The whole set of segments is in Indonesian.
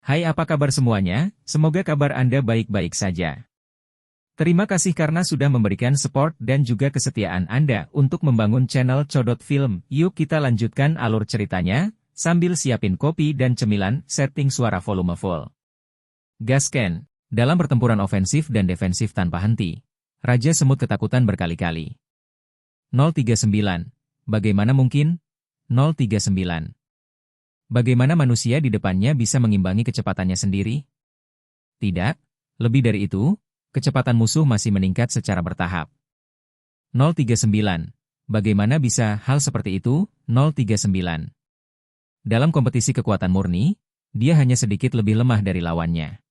Hai, apa kabar semuanya? Semoga kabar Anda baik-baik saja. Terima kasih karena sudah memberikan support dan juga kesetiaan Anda untuk membangun channel Codot Film. Yuk kita lanjutkan alur ceritanya, sambil siapin kopi dan cemilan, setting suara volume full. Gasken, dalam pertempuran ofensif dan defensif tanpa henti, Raja Semut ketakutan berkali-kali. 039. Bagaimana mungkin? 039. Bagaimana manusia di depannya bisa mengimbangi kecepatannya sendiri? Tidak, lebih dari itu, kecepatan musuh masih meningkat secara bertahap. 039. Bagaimana bisa hal seperti itu? 039. Dalam kompetisi kekuatan murni, dia hanya sedikit lebih lemah dari lawannya.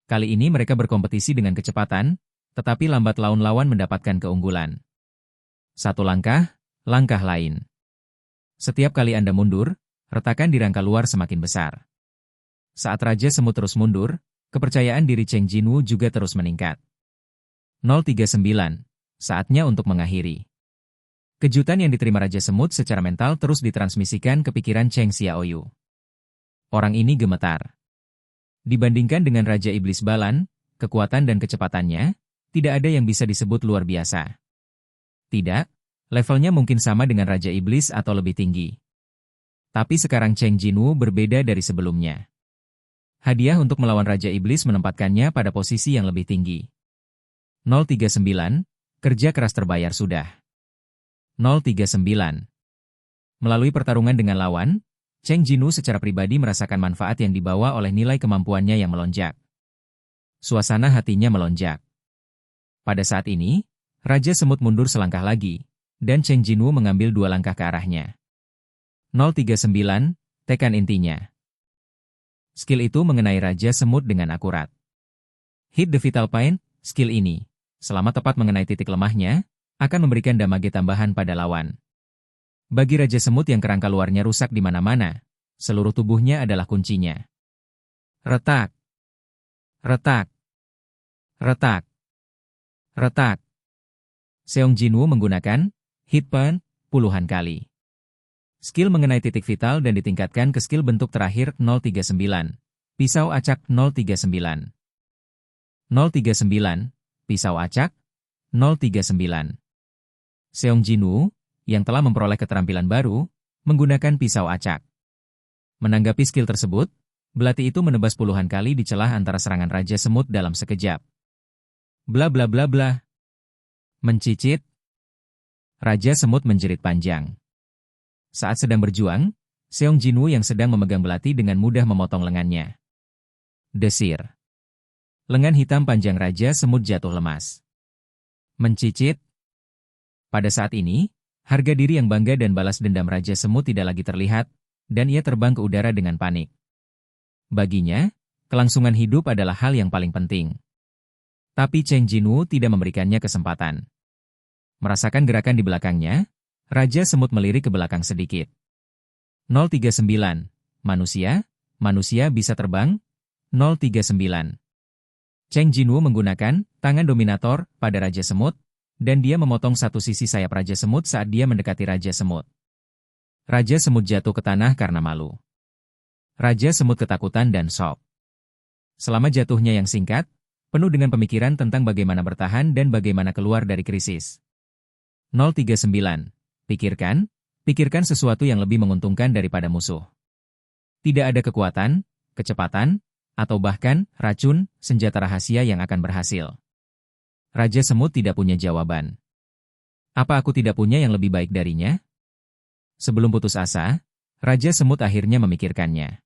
Kali ini mereka berkompetisi dengan kecepatan, tetapi lambat laun mendapatkan keunggulan. Satu langkah, langkah lain. Setiap kali Anda mundur, retakan di rangka luar semakin besar. Saat Raja Semut terus mundur, kepercayaan diri Cheng Jinwu juga terus meningkat. 039. Saatnya untuk mengakhiri. Kejutan yang diterima Raja Semut secara mental terus ditransmisikan ke pikiran Cheng Xiaoyu. Orang ini gemetar. Dibandingkan dengan Raja Iblis Balan, kekuatan dan kecepatannya, tidak ada yang bisa disebut luar biasa. Tidak, levelnya mungkin sama dengan Raja Iblis atau lebih tinggi. Tapi sekarang Cheng Jinwu berbeda dari sebelumnya. Hadiah untuk melawan Raja Iblis menempatkannya pada posisi yang lebih tinggi. 039. Kerja keras terbayar sudah. 039. Melalui pertarungan dengan lawan, Cheng Jinwu secara pribadi merasakan manfaat yang dibawa oleh nilai kemampuannya yang melonjak. Suasana hatinya melonjak. Pada saat ini, Raja Semut mundur selangkah lagi, dan Cheng Jinwu mengambil 2 langkah ke arahnya. 039, tekan intinya. Skill itu mengenai Raja Semut dengan akurat. Hit the Vital Point, skill ini, selama tepat mengenai titik lemahnya, akan memberikan damage tambahan pada lawan. Bagi Raja Semut yang kerangka luarnya rusak di mana-mana, seluruh tubuhnya adalah kuncinya. Retak. Retak. Retak. Retak. Seong Jinwu menggunakan hit point puluhan kali. Skill mengenai titik vital dan ditingkatkan ke skill bentuk terakhir 039. Pisau acak 039. 039. Pisau acak 039. Seong Jinwu, yang telah memperoleh keterampilan baru, menggunakan pisau acak. Menanggapi skill tersebut, belati itu menebas puluhan kali di celah antara serangan Raja Semut dalam sekejap. Bla bla bla bla. Mencicit. Raja Semut menjerit panjang. Saat sedang berjuang, Seong Jinwu yang sedang memegang belati dengan mudah memotong lengannya. Desir. Lengan hitam panjang Raja Semut jatuh lemas. Mencicit. Pada saat ini, harga diri yang bangga dan balas dendam Raja Semut tidak lagi terlihat, dan ia terbang ke udara dengan panik. Baginya, kelangsungan hidup adalah hal yang paling penting. Tapi Cheng Jinwu tidak memberikannya kesempatan. Merasakan gerakan di belakangnya, Raja Semut melirik ke belakang sedikit. 039. Manusia bisa terbang? 039. Cheng Jinwu menggunakan tangan dominator pada Raja Semut, dan dia memotong satu sisi sayap Raja Semut saat dia mendekati Raja Semut. Raja Semut jatuh ke tanah karena malu. Raja Semut ketakutan dan shock. Selama jatuhnya yang singkat, penuh dengan pemikiran tentang bagaimana bertahan dan bagaimana keluar dari krisis. 039. Pikirkan sesuatu yang lebih menguntungkan daripada musuh. Tidak ada kekuatan, kecepatan, atau bahkan racun, senjata rahasia yang akan berhasil. Raja Semut tidak punya jawaban. Apa aku tidak punya yang lebih baik darinya? Sebelum putus asa, Raja Semut akhirnya memikirkannya.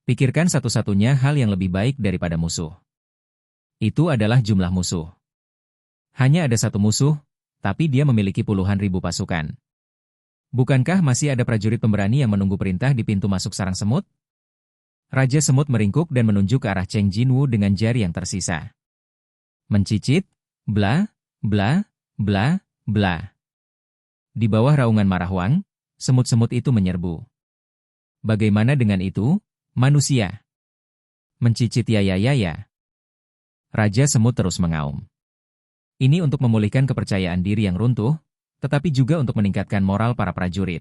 Pikirkan satu-satunya hal yang lebih baik daripada musuh. Itu adalah jumlah musuh. Hanya ada satu musuh, tapi dia memiliki puluhan ribu pasukan. Bukankah masih ada prajurit pemberani yang menunggu perintah di pintu masuk sarang semut? Raja Semut meringkuk dan menunjuk ke arah Cheng Jinwu dengan jari yang tersisa. Mencicit, bla, bla, bla, bla. Di bawah raungan marah Wang, semut-semut itu menyerbu. Bagaimana dengan itu, manusia? Mencicit ya. Raja Semut terus mengaum. Ini untuk memulihkan kepercayaan diri yang runtuh, tetapi juga untuk meningkatkan moral para prajurit.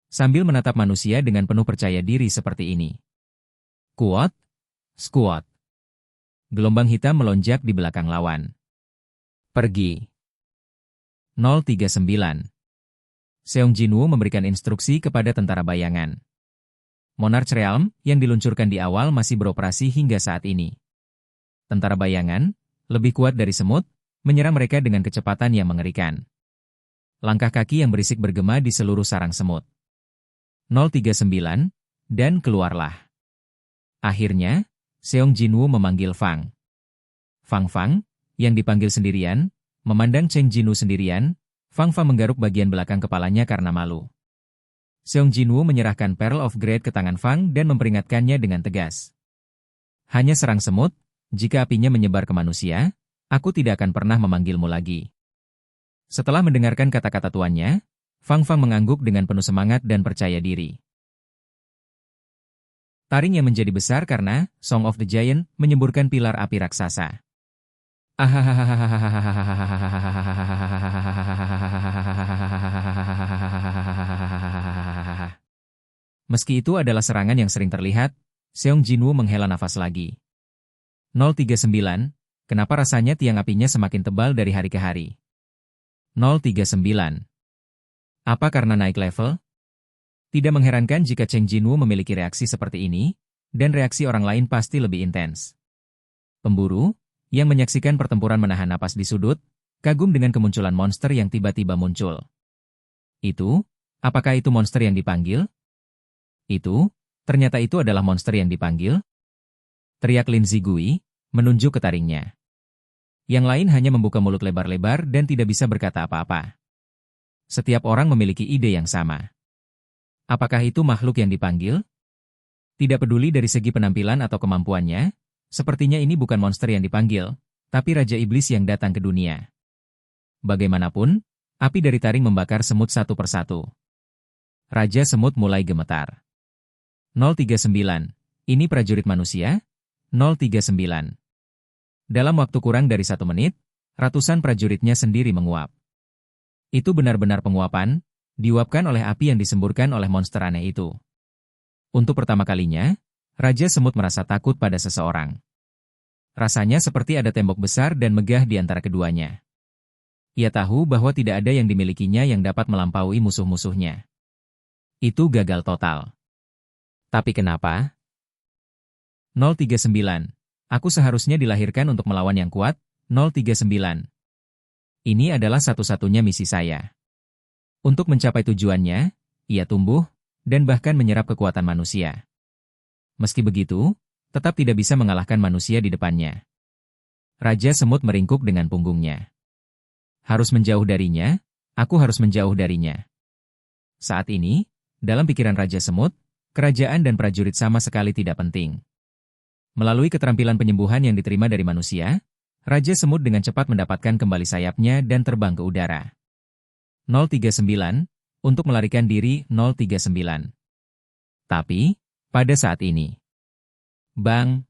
Sambil menatap manusia dengan penuh percaya diri seperti ini. Kuat, squat. Gelombang hitam melonjak di belakang lawan. Pergi. 039. Seong Jinwoo memberikan instruksi kepada tentara bayangan. Monarch Realm yang diluncurkan di awal masih beroperasi hingga saat ini. Tentara bayangan, lebih kuat dari semut, menyerang mereka dengan kecepatan yang mengerikan. Langkah kaki yang berisik bergema di seluruh sarang semut. 039, dan keluarlah. Akhirnya, Seong Jinwoo memanggil Fang. Fang, yang dipanggil sendirian, memandang Cheng Jinwoo sendirian. Fang menggaruk bagian belakang kepalanya karena malu. Seong Jinwoo menyerahkan Pearl of Great ke tangan Fang dan memperingatkannya dengan tegas. Hanya serang semut, jika apinya menyebar ke manusia, aku tidak akan pernah memanggilmu lagi. Setelah mendengarkan kata-kata tuannya, Fang mengangguk dengan penuh semangat dan percaya diri. Taring yang menjadi besar karena Song of the Giant menyemburkan pilar api raksasa. Meski itu adalah serangan yang sering terlihat, Seong Jinwoo menghela nafas lagi. 039, kenapa rasanya tiang apinya semakin tebal dari hari ke hari? 039. Apa karena naik level? Tidak mengherankan jika Cheng Jinwoo memiliki reaksi seperti ini, dan reaksi orang lain pasti lebih intens. Pemburu, yang menyaksikan pertempuran menahan napas di sudut, kagum dengan kemunculan monster yang tiba-tiba muncul. Apakah itu monster yang dipanggil? Ternyata itu adalah monster yang dipanggil? Teriak Lin Zigui, menunjuk ke taringnya. Yang lain hanya membuka mulut lebar-lebar dan tidak bisa berkata apa-apa. Setiap orang memiliki ide yang sama. Apakah itu makhluk yang dipanggil? Tidak peduli dari segi penampilan atau kemampuannya, sepertinya ini bukan monster yang dipanggil, tapi Raja Iblis yang datang ke dunia. Bagaimanapun, api dari taring membakar semut satu persatu. Raja Semut mulai gemetar. 039. Ini prajurit manusia? 039. Dalam waktu kurang dari 1 menit, ratusan prajuritnya sendiri menguap. Itu benar-benar penguapan, diuapkan oleh api yang disemburkan oleh monster aneh itu. Untuk pertama kalinya, Raja Semut merasa takut pada seseorang. Rasanya seperti ada tembok besar dan megah di antara keduanya. Ia tahu bahwa tidak ada yang dimilikinya yang dapat melampaui musuh-musuhnya. Itu gagal total. Tapi kenapa? 039. Aku seharusnya dilahirkan untuk melawan yang kuat, 039. Ini adalah satu-satunya misi saya. Untuk mencapai tujuannya, ia tumbuh, dan bahkan menyerap kekuatan manusia. Meski begitu, tetap tidak bisa mengalahkan manusia di depannya. Raja Semut meringkuk dengan punggungnya. Harus menjauh darinya, aku harus menjauh darinya. Saat ini, dalam pikiran Raja Semut, kerajaan dan prajurit sama sekali tidak penting. Melalui keterampilan penyembuhan yang diterima dari manusia, Raja Semut dengan cepat mendapatkan kembali sayapnya dan terbang ke udara. 039, untuk melarikan diri 039. Tapi, pada saat ini, bang!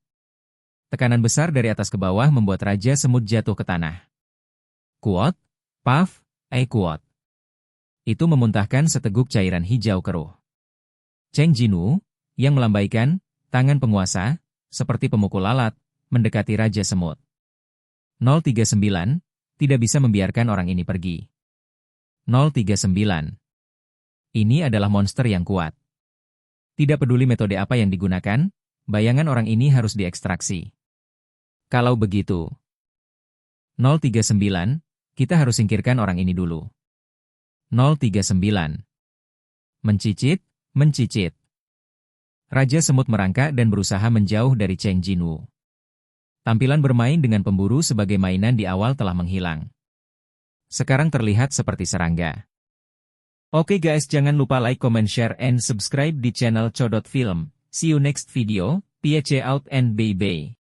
Tekanan besar dari atas ke bawah membuat Raja Semut jatuh ke tanah. Kuot, puff, kuot. Itu memuntahkan seteguk cairan hijau keruh. Cheng Jinwoo, yang melambaikan tangan penguasa, seperti pemukul lalat, mendekati Raja Semut. 039, tidak bisa membiarkan orang ini pergi. 039. Ini adalah monster yang kuat. Tidak peduli metode apa yang digunakan, bayangan orang ini harus diekstraksi. Kalau begitu, 039, kita harus singkirkan orang ini dulu. 039. Mencicit, mencicit. Raja Semut merangkak dan berusaha menjauh dari Cheng Jinwoo. Tampilan bermain dengan pemburu sebagai mainan di awal telah menghilang. Sekarang terlihat seperti serangga. Oke guys, jangan lupa like, comment, share, and subscribe di channel Codot Film. See you next video, peace out and bye-bye.